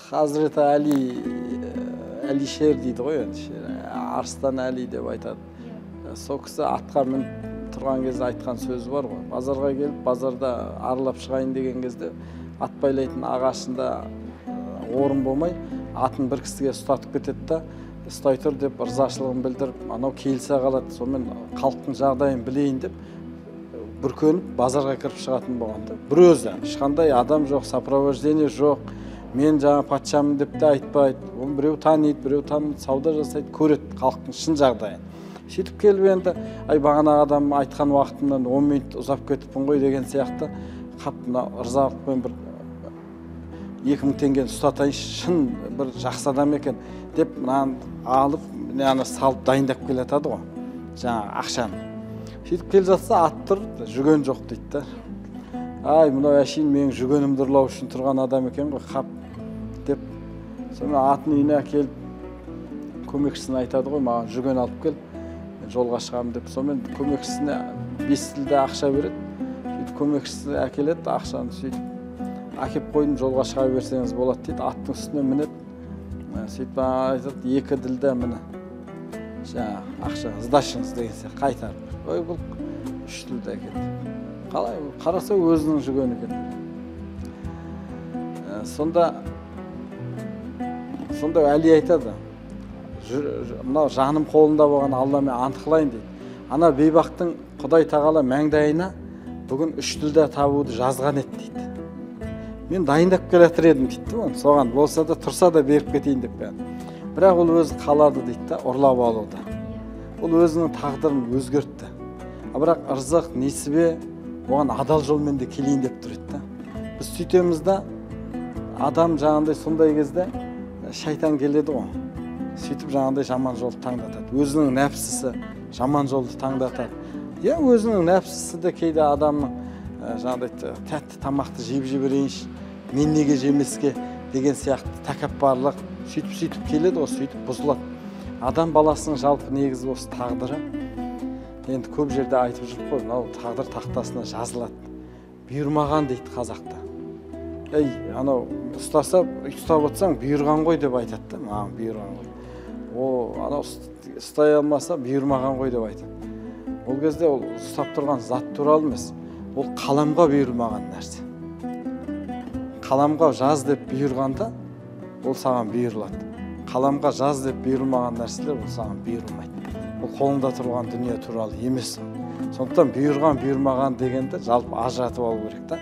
Hazreti Ali Алишер дейді ғой енді. Арыстан Әли деп айтады. Сол кісі атқа мініп тұрған кезде айтқан сөзі бар ғой. Базарға келіп, базарда аралап шығайын деген кезде ат байлайтын ағашында орын болмай, атын бір кісіге ұстатып кетеді да, ұстай тұр деп ырзашылығын білдіріп, анау келсе қалады, сонымен халықтың жағдайын білейін деп бүркеніп базарға кіріп шығатын болғанда. Бір өзі, ешқандай адам жоқ, сопровождение жоқ. Мен жаңа патшамын деп те айтпайды. Оны біреу таниды, біреу таниды, сауда жасайды, көреді халықтың шын жағдайын. Сөйтіп келіп енді, бағана адам айтқан уақытымнан 10 минут ұзап кетіппін ғой деген сияқты, қап мына ырзалықпен бір 2000 теңгені ұстатайыншы, шын бір жақсы адам екен деп мынаны алып, мынаны салып дайындап келатады ғой, жаңа ақшаны. Сөйтіп келе жатса ат тұр, жүген жоқ дейді да. Мынау әшейін менің жүгенімді ұрлау үшін тұрған адам екен ғой, қап деп. Сонымен атын үйіне әкеліп, көмекшісіне айтады ғой, маған жүген алып кел, мен жолға шығамын деп. Сонымен көмекшісіне 5 тілде ақша береді. Сөйтіп көмекшісіне әкеледі, ақшаны сөйтіп әкеп қойдым, жолға шыға берсеңіз болады дейді. Аттың үстіне мінеді. Сөйтіп айтады, 2 тілде міне. Жаңа ақшаңыз, сдачаңыз деген сияқты қайтарып. Бұл 3 тілде әкелді. Қалай қараса өзінің жүгені екен. Сонда Әли айтады, мынау жаным қолында болған Алламен ант қылайын дейді. Ана бейбақтың Құдай тағала маңдайына бүгін 3 тілде табуды жазған еді дейді. Мен дайындап келатыр едім дейді. Соған болса да тұрса да беріп кетейін деп. Бірақ ол өзі қалады дейді, ұрлап алуды. Ол өзінің тағдырын өзгертті. Бірақ ырзық, несібе оған адал жолмен де келейін деп тұр еді. Біз сөйтеміз да, адам жаңағындай сондай кезде шайтан келеді ғой. Сөйтіп жаңағындай жаман жолды таңдатады. Өзінің нәпсісі жаман жолды таңдатады. Өзінің нәпсісі де кейде адамның жаңағындай тәтті тамақты жеп жіберейінші, мен неге жемеске деген сияқты тәкаппарлық сөйтіп келеді ғой, сөйтіп бұзылады. Адам баласының жалпы негізі осы тағдыры. Енді көп жерде айтып жүріп қой, мынау тағдыр тақтасына жазылады. Бұйырмаған дейді қазақта. Анау ұстаса, ұстап отырсаң бұйырған ғой деп айтады да, маған бұйырған ғой. Анау ұстай алмаса бұйырмаған ғой деп айтады. Ол кезде ол ұстап тұрған зат туралы емес, ол қаламға бұйырмаған нәрсе. Қаламға жаз деп бұйырғанда, ол саған бұйырылады. Қаламға жаз деп бұйырылмаған нәрселер ол саған бұйырылмайды. Ол қолыңда тұрған дүние туралы емес. Сондықтан бұйырған, бұйырмаған дегенді жалпы ажыратып алу керек та.